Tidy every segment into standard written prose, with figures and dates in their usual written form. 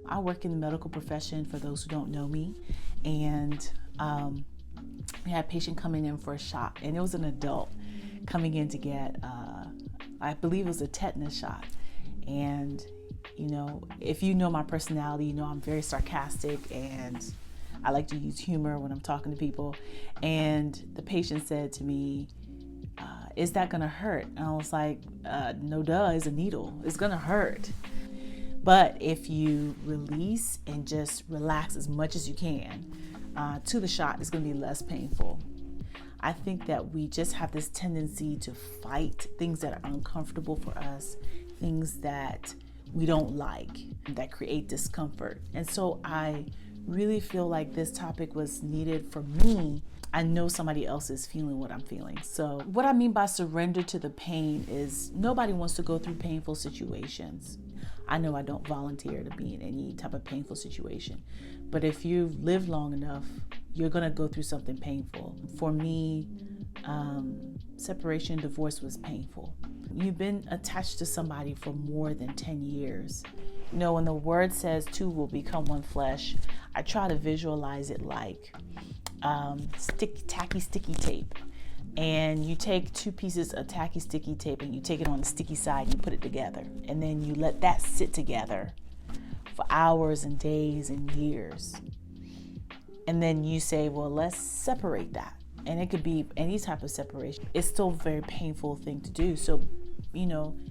I work in the medical profession, for those who don't know me, and we had a patient coming in for a shot, and it was an adult coming in to get, I believe it was a tetanus shot. And, if you know my personality, I'm very sarcastic and I like to use humor when I'm talking to people. And the patient said to me, is that gonna hurt? And I was like, no duh, it's a needle. It's gonna hurt. But if you release and just relax as much as you can to the shot, it's gonna be less painful. I think that we just have this tendency to fight things that are uncomfortable for us, things that we don't like, that create discomfort. And so I really feel like this topic was needed for me. I know somebody else is feeling what I'm feeling. So what I mean by surrender to the pain is nobody wants to go through painful situations. I know I don't volunteer to be in any type of painful situation, but if you've lived long enough, you're gonna go through something painful. For me, separation, divorce was painful. You've been attached to somebody for more than 10 years. When the word says two will become one flesh, I try to visualize it like tacky sticky tape. And you take two pieces of tacky sticky tape and you take it on the sticky side and you put it together. And then you let that sit together for hours and days and years. And then you say, well, let's separate that. And it could be any type of separation. It's still a very painful thing to do. So,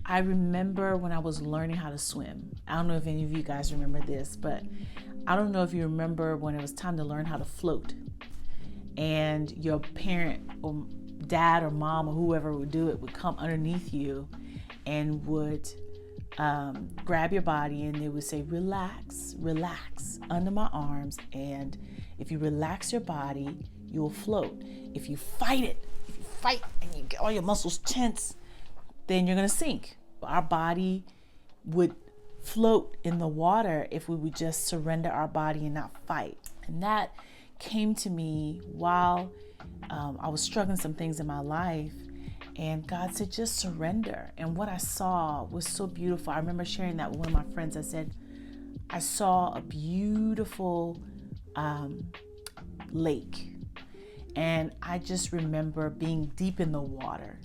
I remember when I was learning how to swim. I don't know if any of you guys remember this, but I don't know if you remember when it was time to learn how to float. And your parent or dad or mom or whoever would do it would come underneath you and would grab your body, and they would say, relax, relax under my arms. And if you relax your body, you will float. If you fight and you get all your muscles tense, then you're going to sink. Our body would float in the water if we would just surrender our body and not fight. And that came to me while I was struggling some things in my life, and God said, just surrender. And what I saw was so beautiful. I remember sharing that with one of my friends. I said, I saw a beautiful lake, and I just remember being deep in the water,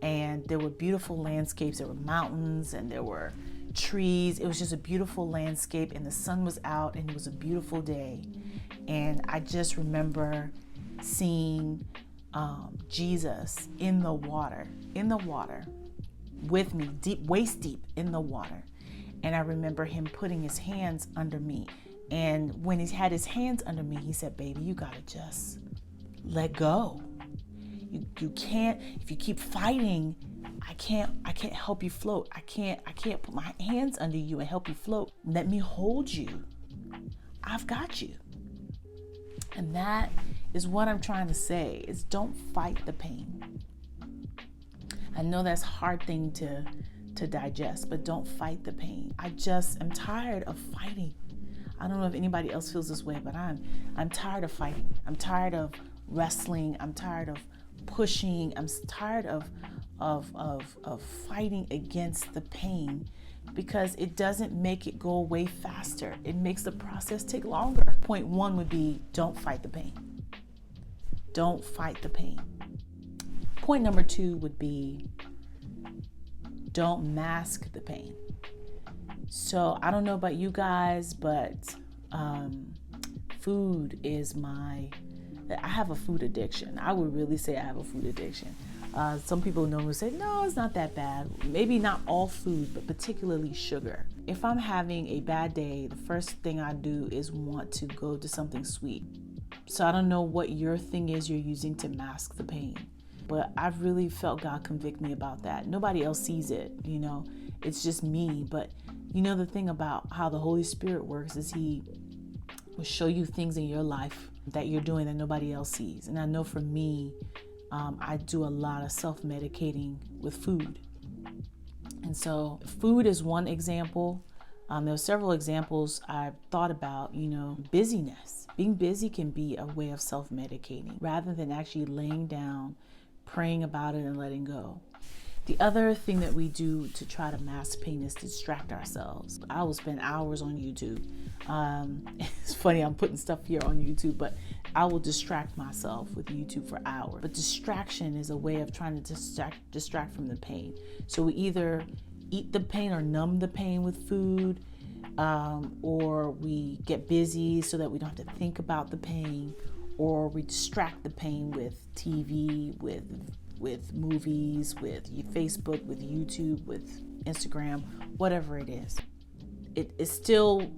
and there were beautiful landscapes. There were mountains and there were trees. It was just a beautiful landscape, and the sun was out, and it was a beautiful day. And I just remember seeing Jesus in the water with me, waist deep in the water. And I remember him putting his hands under me. And when he had his hands under me, he said, baby, you gotta just let go. You can't, if you keep fighting, I can't help you float. I can't put my hands under you and help you float. Let me hold you. I've got you. And that is what I'm trying to say, is don't fight the pain. I know that's a hard thing to digest, but don't fight the pain. I just am tired of fighting. I don't know if anybody else feels this way, but I'm tired of fighting. I'm tired of wrestling. I'm tired of pushing. I'm tired of fighting against the pain, because it doesn't make it go away faster. It makes the process take longer. Point one would be, don't fight the pain. Don't fight the pain. Point number two would be, don't mask the pain. So I don't know about you guys, but food is I have a food addiction. I would really say I have a food addiction. Some people know and say, no, it's not that bad. Maybe not all food, but particularly sugar. If I'm having a bad day, the first thing I do is want to go to something sweet. So I don't know what your thing is you're using to mask the pain, but I've really felt God convict me about that. Nobody else sees it, it's just me. But the thing about how the Holy Spirit works is he will show you things in your life that you're doing that nobody else sees. And I know for me, I do a lot of self-medicating with food. And so food is one example. There are several examples I've thought about, busyness. Being busy can be a way of self-medicating rather than actually laying down, praying about it and letting go. The other thing that we do to try to mask pain is to distract ourselves. I will spend hours on YouTube. It's funny, I'm putting stuff here on YouTube, but I will distract myself with YouTube for hours. But distraction is a way of trying to distract from the pain. So we either eat the pain or numb the pain with food, or we get busy so that we don't have to think about the pain, or we distract the pain with TV, with movies, with Facebook, with YouTube, with Instagram, whatever it is. It still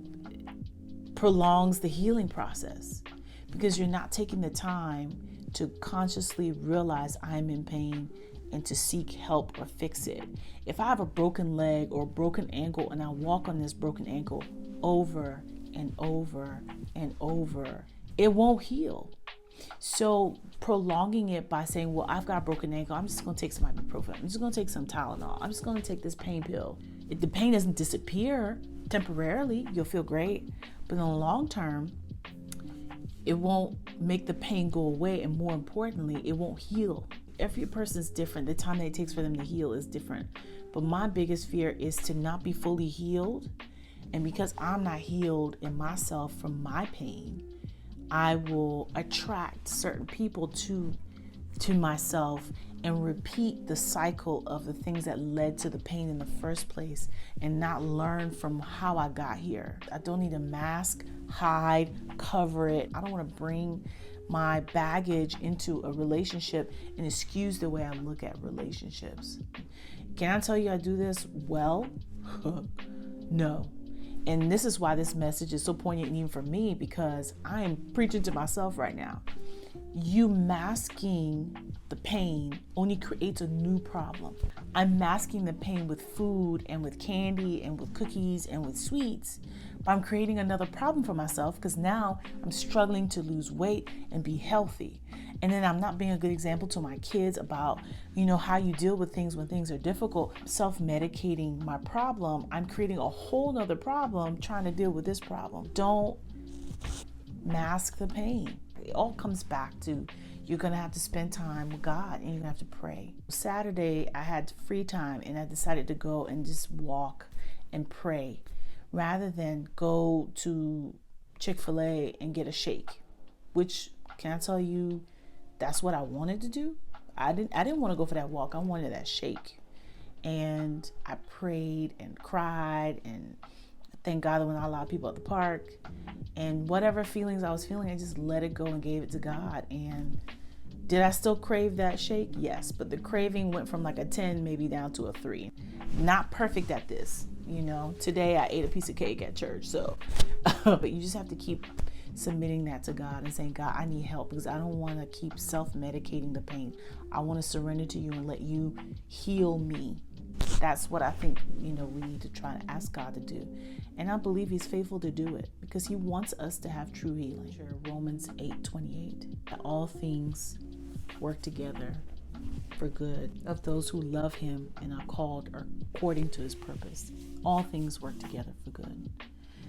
prolongs the healing process because you're not taking the time to consciously realize I'm in pain and to seek help or fix it. If I have a broken leg or a broken ankle and I walk on this broken ankle over and over and over, it won't heal. So prolonging it by saying, well, I've got a broken ankle, I'm just going to take some ibuprofen, I'm just going to take some Tylenol, I'm just going to take this pain pill. If the pain doesn't disappear temporarily, you'll feel great, but in the long term, it won't make the pain go away, and more importantly, it won't heal. Every person's different. The time that it takes for them to heal is different. But my biggest fear is to not be fully healed, and because I'm not healed in myself from my pain, I will attract certain people to myself and repeat the cycle of the things that led to the pain in the first place and not learn from how I got here. I don't need to mask, hide, cover it. I don't want to bring my baggage into a relationship and excuse the way I look at relationships. Can I tell you I do this well? No. And this is why this message is so poignant even for me, because I am preaching to myself right now. You masking the pain only creates a new problem. I'm masking the pain with food and with candy and with cookies and with sweets, but I'm creating another problem for myself because now I'm struggling to lose weight and be healthy. And then I'm not being a good example to my kids about, how you deal with things when things are difficult. Self-medicating my problem, I'm creating a whole nother problem trying to deal with this problem. Don't mask the pain. It all comes back to you're going to have to spend time with God and you're going to have to pray. Saturday, I had free time and I decided to go and just walk and pray rather than go to Chick-fil-A and get a shake, which, can I tell you, that's what I wanted to do. I didn't want to go for that walk. I wanted that shake. And I prayed and cried, and thank God that when I allowed people at the park, and whatever feelings I was feeling, I just let it go and gave it to God. And did I still crave that shake? Yes, but the craving went from like a 10 maybe down to a 3. Not perfect at this, Today I ate a piece of cake at church, so but you just have to keep submitting that to God and saying, God, I need help because I don't want to keep self-medicating the pain. I want to surrender to you and let you heal me. That's what I think, we need to try to ask God to do. And I believe he's faithful to do it because he wants us to have true healing. Romans 8:28, that all things work together for good of those who love him and are called according to his purpose. All things work together for good.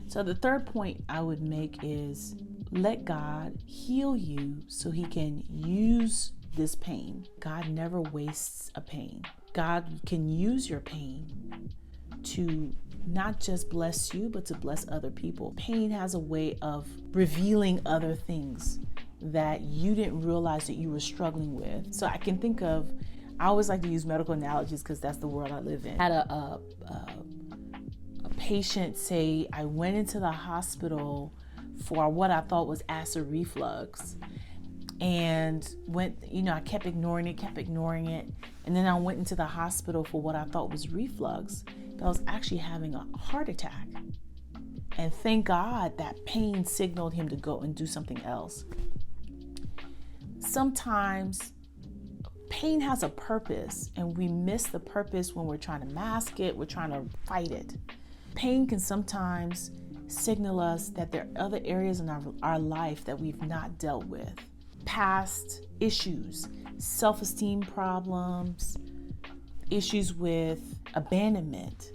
So the third point I would make is let God heal you so he can use this pain. God never wastes a pain. God can use your pain to not just bless you, but to bless other people. Pain has a way of revealing other things that you didn't realize that you were struggling with. So I can think of, I always like to use medical analogies because that's the world I live in. I had a patient say, I went into the hospital for what I thought was acid reflux, and I kept ignoring it, and then I went into the hospital for what I thought was reflux, but I was actually having a heart attack. And thank God that pain signaled him to go and do something else. Sometimes pain has a purpose, and we miss the purpose when we're trying to mask it, we're trying to fight it. Pain can sometimes signal us that there are other areas in our life that we've not dealt with. Past issues, self-esteem problems, issues with abandonment.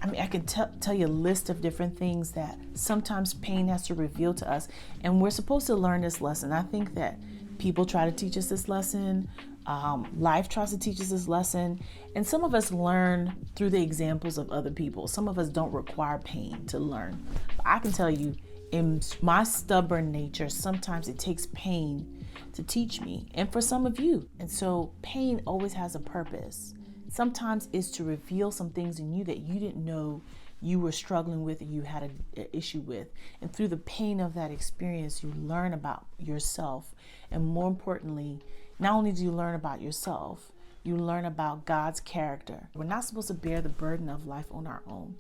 I can tell you a list of different things that sometimes pain has to reveal to us, and we're supposed to learn this lesson. I think that people try to teach us this lesson, Life tries to teach us this lesson, and some of us learn through the examples of other people. Some of us don't require pain to learn. But I can tell you, in my stubborn nature, sometimes it takes pain to teach me, and for some of you. And so pain always has a purpose. Sometimes it's to reveal some things in you that you didn't know you were struggling with and you had an issue with. And through the pain of that experience, you learn about yourself. And more importantly, not only do you learn about yourself, you learn about God's character. We're not supposed to bear the burden of life on our own.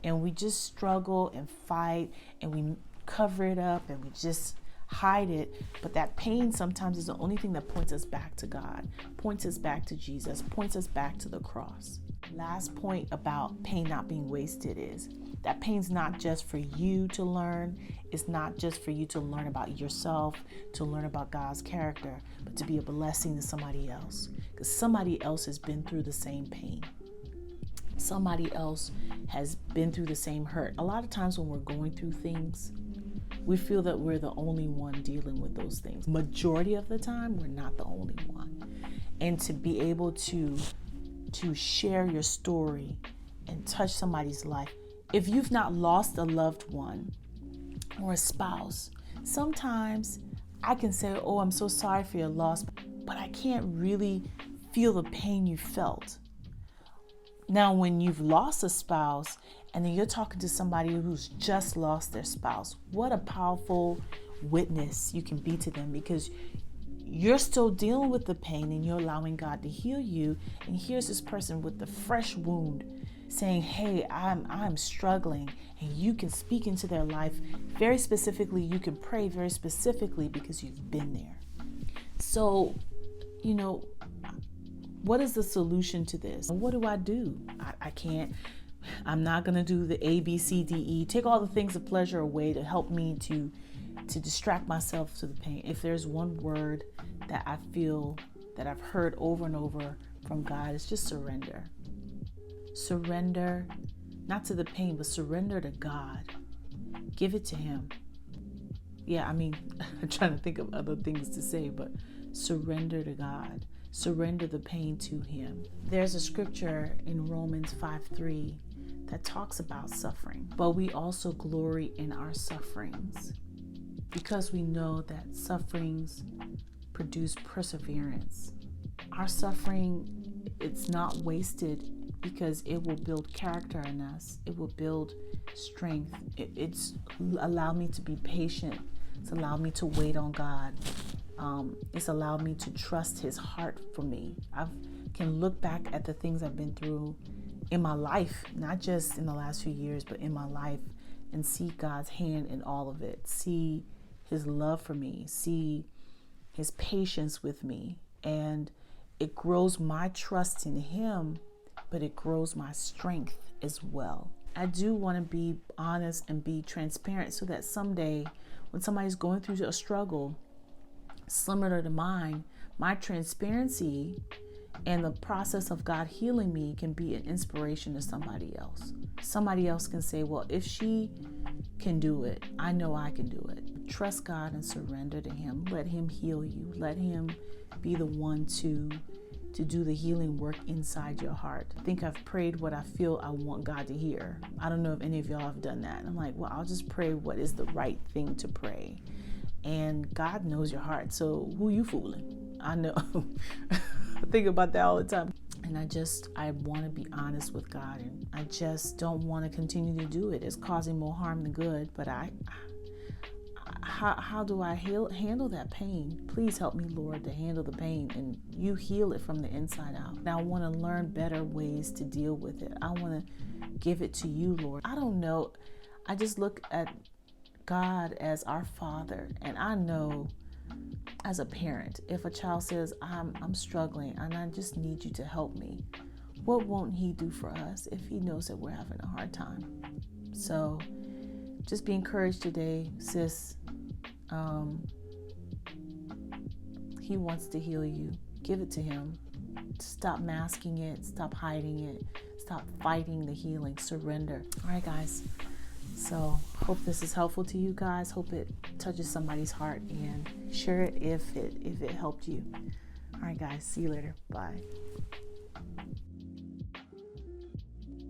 And we just struggle and fight and we cover it up and we just hide it. But that pain sometimes is the only thing that points us back to God, points us back to Jesus, points us back to the cross. Last point about pain not being wasted is that pain's not just for you to learn. It's not just for you to learn about yourself, to learn about God's character, but to be a blessing to somebody else. Because somebody else has been through the same pain. Somebody else has been through the same hurt. A lot of times when we're going through things, we feel that we're the only one dealing with those things. Majority of the time, we're not the only one. And to be able to share your story and touch somebody's life. If you've not lost a loved one or a spouse, sometimes I can say, oh, I'm so sorry for your loss, but I can't really feel the pain you felt. Now, when you've lost a spouse and then you're talking to somebody who's just lost their spouse, what a powerful witness you can be to them, because you're still dealing with the pain and you're allowing God to heal you. And here's this person with the fresh wound saying, hey, I'm struggling, and you can speak into their life very specifically. You can pray very specifically because you've been there. So, what is the solution to this? What do? I'm not going to do the A, B, C, D, E, take all the things of pleasure away to help me to distract myself to the pain. If there's one word that I feel that I've heard over and over from God, it's just surrender. Surrender, not to the pain, but surrender to God. Give it to Him. Yeah, I'm trying to think of other things to say, but surrender to God. Surrender the pain to Him. There's a scripture in Romans 5:3 that talks about suffering, but we also glory in our sufferings because we know that sufferings produce perseverance. Our suffering, it's not wasted because it will build character in us. It will build strength. It's allowed me to be patient. It's allowed me to wait on God. It's allowed me to trust His heart for me. I can look back at the things I've been through in my life, not just in the last few years, but in my life, and see God's hand in all of it. See His love for me. See His patience with me. And it grows my trust in Him, but it grows my strength as well. I do want to be honest and be transparent so that someday when somebody's going through a struggle similar to mine, my transparency and the process of God healing me can be an inspiration to somebody else. Somebody else can say, well, if she can do it, I know I can do it. Trust God and surrender to Him. Let Him heal you. Let Him be the one to do the healing work inside your heart. I think I've prayed what I feel I want God to hear. I don't know if any of y'all have done that. I'm like, well, I'll just pray what is the right thing to pray. And God knows your heart. So who you fooling? I know. I think about that all the time. And I want to be honest with God. And I just don't want to continue to do it. It's causing more harm than good. But how do I handle that pain? Please help me, Lord, to handle the pain. And you heal it from the inside out. Now I want to learn better ways to deal with it. I want to give it to you, Lord. I don't know. I just look at God as our Father, and I know as a parent, if a child says, I'm struggling and I just need you to help me, what won't He do for us if He knows that we're having a hard time? So just be encouraged today, sis. He wants to heal you. Give it to Him. Stop masking it. Stop hiding it. Stop fighting the healing. Surrender. All right, guys. So hope this is helpful to you guys. Hope it touches somebody's heart, and share it if it helped you. All All right, guys. See you later. Bye.